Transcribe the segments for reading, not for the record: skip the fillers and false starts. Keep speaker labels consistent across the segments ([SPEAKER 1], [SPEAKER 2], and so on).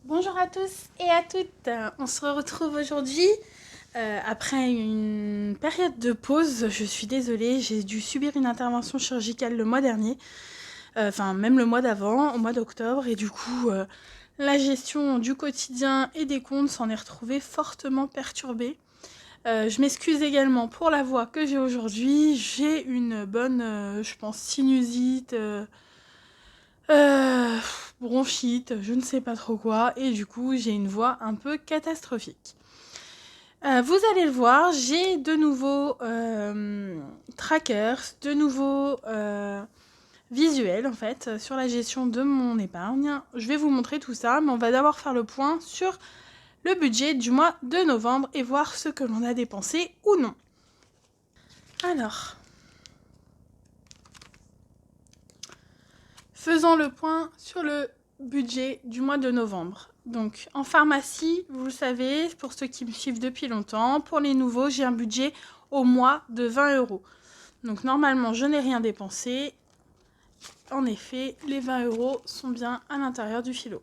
[SPEAKER 1] Bonjour à tous et à toutes. On se retrouve aujourd'hui après une période de pause. Je suis désolée, j'ai dû subir une intervention chirurgicale le mois dernier, enfin même le mois d'avant, au mois d'octobre, et du coup la gestion du quotidien et des comptes s'en est retrouvée fortement perturbée. Je m'excuse également pour la voix que j'ai aujourd'hui. J'ai une bonne, je pense, sinusite. Euh, Bronchite, je ne sais pas trop quoi, et du coup j'ai une voix un peu catastrophique. Vous allez le voir, j'ai de nouveaux trackers, de nouveaux visuels en fait sur la gestion de mon épargne. Je vais vous montrer tout ça, mais on va d'abord faire le point sur le budget du mois de novembre et voir ce que l'on a dépensé ou non. Alors, faisons le point sur le budget du mois de novembre. Donc en pharmacie, vous le savez, pour ceux qui me suivent depuis longtemps, pour les nouveaux, j'ai un budget au mois de 20 euros. Donc normalement, je n'ai rien dépensé. En effet, les 20 euros sont bien à l'intérieur du philo.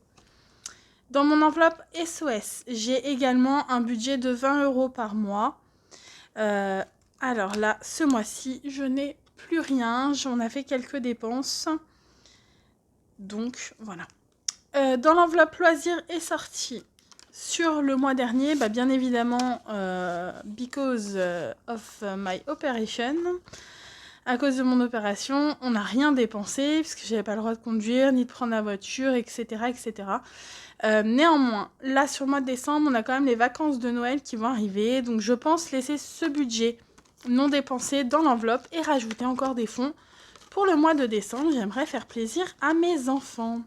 [SPEAKER 1] Dans mon enveloppe SOS, j'ai également un budget de 20 euros par mois. Alors là, ce mois-ci, je n'ai plus rien. J'en ai fait quelques dépenses. Donc voilà. Dans l'enveloppe loisirs et sorties, sur le mois dernier, bien évidemment, because of my operation, à cause de mon opération, on n'a rien dépensé, puisque j'avais pas le droit de conduire, ni de prendre la voiture, etc. etc. Néanmoins, là, sur le mois de décembre, on a quand même les vacances de Noël qui vont arriver, donc je pense laisser ce budget non dépensé dans l'enveloppe et rajouter encore des fonds. Pour le mois de décembre, j'aimerais faire plaisir à mes enfants.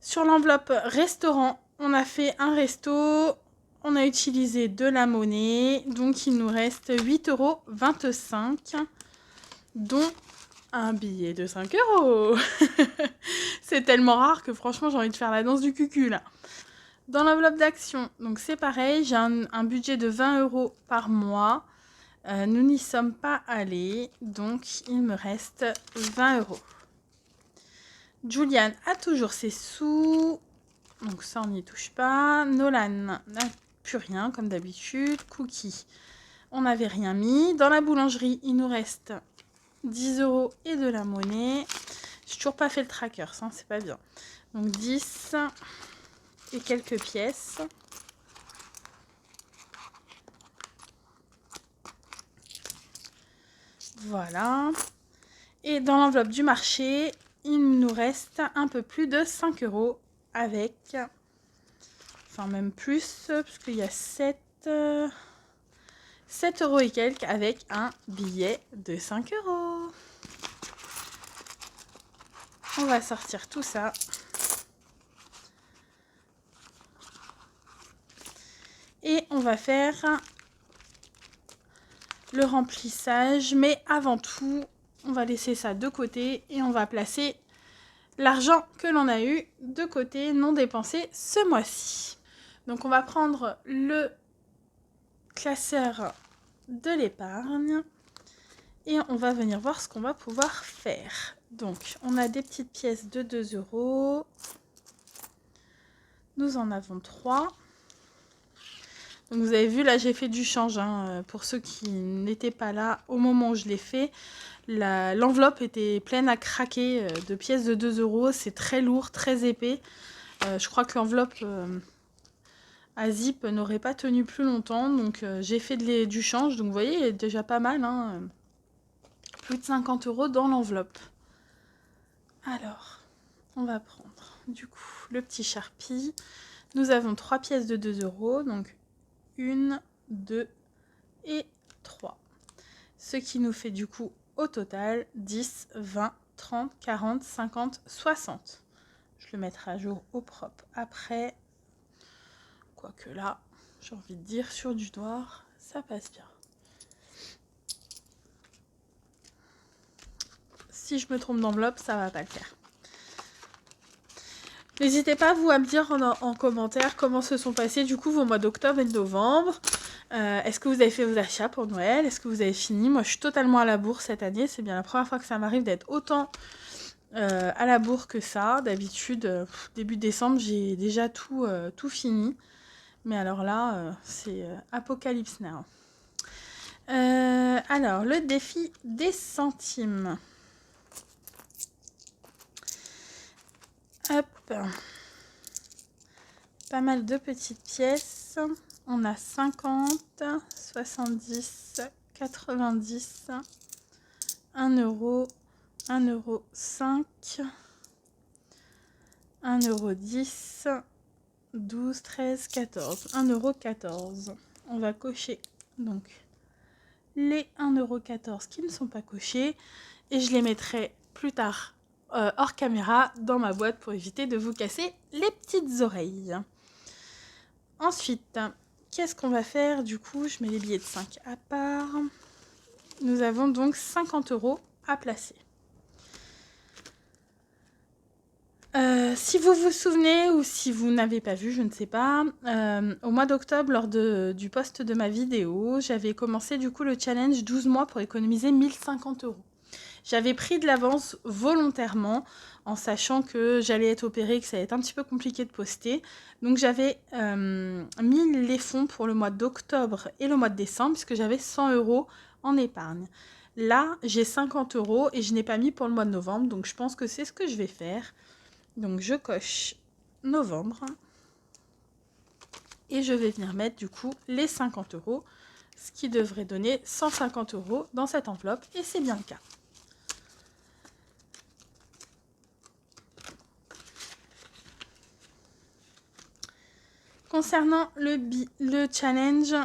[SPEAKER 1] Sur l'enveloppe restaurant, on a fait un resto, on a utilisé de la monnaie, donc il nous reste 8,25 €, dont un billet de 5 €. C'est tellement rare que franchement j'ai envie de faire la danse du cucu là. Dans l'enveloppe d'action, donc c'est pareil, j'ai un budget de 20 € par mois. Nous n'y sommes pas allés, donc il me reste 20 €. Juliane a toujours ses sous, donc ça on n'y touche pas. Nolan n'a plus rien comme d'habitude. Cookie, on n'avait rien mis. Dans la boulangerie, il nous reste 10 € et de la monnaie. J'ai toujours pas fait le tracker, ça c'est pas bien. Donc 10 et quelques pièces. Voilà. Et dans l'enveloppe du marché, il nous reste un peu plus de 5 € avec, enfin même plus, parce qu'il y a 7 € et quelques avec un billet de 5 €. On va sortir tout ça. Et on va faire le remplissage, mais avant tout, on va laisser ça de côté et on va placer l'argent que l'on a eu de côté non dépensé ce mois-ci. Donc on va prendre le classeur de l'épargne et on va venir voir ce qu'on va pouvoir faire. Donc on a des petites pièces de 2 €. Nous en avons 3. Donc vous avez vu, là j'ai fait du change, hein. Pour ceux qui n'étaient pas là au moment où je l'ai fait, l'enveloppe était pleine à craquer de pièces de 2 €. C'est très lourd, très épais. Je crois que l'enveloppe à zip n'aurait pas tenu plus longtemps, donc j'ai fait du change. Donc vous voyez, il est déjà pas mal, hein. Plus de 50 € dans l'enveloppe. Alors, on va prendre du coup le petit Sharpie. Nous avons 3 pièces de 2 €, donc 1, 2 et 3. Ce qui nous fait du coup au total 10, 20, 30, 40, 50, 60. Je le mettrai à jour au propre après. Quoique là, j'ai envie de dire, sur du noir, ça passe bien. Si je me trompe d'enveloppe, ça va pas le faire. N'hésitez pas, vous, à me dire en commentaire comment se sont passés du coup vos mois d'octobre et de novembre. Est-ce que vous avez fait vos achats pour Noël? Est-ce que vous avez fini? Moi, je suis totalement à la bourre cette année. C'est bien la première fois que ça m'arrive d'être autant à la bourre que ça. D'habitude, début décembre, j'ai déjà tout fini. Mais alors là, c'est Apocalypse Now. Alors, le défi des centimes. Hop. Pas mal de petites pièces. On a 50, 70, 90, 1 euro, 1 euro 5, 1 euro 10, 12, 13, 14, 1 euro 14. On va cocher donc les 1 euro 14 qui ne sont pas cochés et je les mettrai plus tard hors caméra dans ma boîte pour éviter de vous casser les petites oreilles. Ensuite, qu'est-ce qu'on va faire? Du coup, je mets les billets de 5 à part. Nous avons donc 50 euros à placer. Si vous vous souvenez ou si vous n'avez pas vu, je ne sais pas, au mois d'octobre, lors du post de ma vidéo, j'avais commencé du coup le challenge 12 mois pour économiser 1050 euros. J'avais pris de l'avance volontairement en sachant que j'allais être opérée, que ça allait être un petit peu compliqué de poster. Donc j'avais mis les fonds pour le mois d'octobre et le mois de décembre puisque j'avais 100 euros en épargne. Là, j'ai 50 euros et je n'ai pas mis pour le mois de novembre, donc je pense que c'est ce que je vais faire. Donc je coche novembre et je vais venir mettre du coup les 50 euros, ce qui devrait donner 150 euros dans cette enveloppe et c'est bien le cas. Concernant le challenge,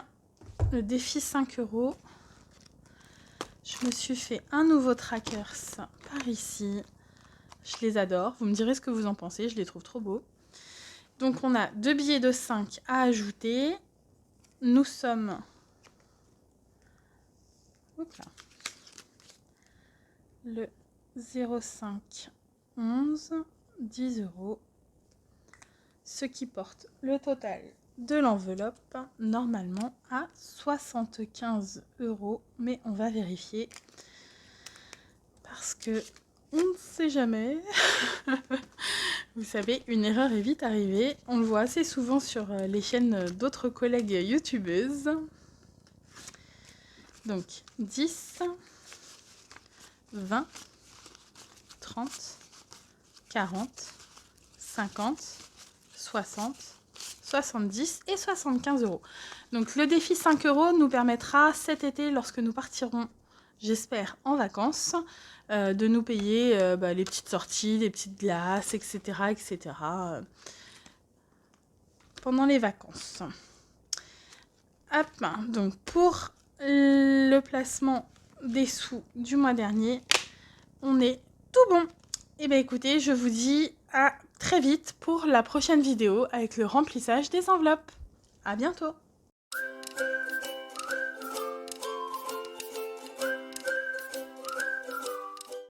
[SPEAKER 1] le défi 5 euros, je me suis fait un nouveau trackers par ici. Je les adore. Vous me direz ce que vous en pensez. Je les trouve trop beaux. Donc, on a 2 billets de 5 à ajouter. Nous sommes... Oups là. Le 0,5, 11, 10 euros. Ce qui porte le total de l'enveloppe normalement à 75 euros. Mais on va vérifier. Parce que on ne sait jamais. Vous savez, une erreur est vite arrivée. On le voit assez souvent sur les chaînes d'autres collègues youtubeuses. Donc 10, 20, 30, 40, 50, 60, 70 et 75 euros. Donc le défi 5 euros nous permettra cet été, lorsque nous partirons, j'espère, en vacances, de nous payer les petites sorties, les petites glaces, etc. etc. Pendant les vacances. Hop, donc pour le placement des sous du mois dernier, on est tout bon. Et bien écoutez, je vous dis à très vite pour la prochaine vidéo avec le remplissage des enveloppes. À bientôt.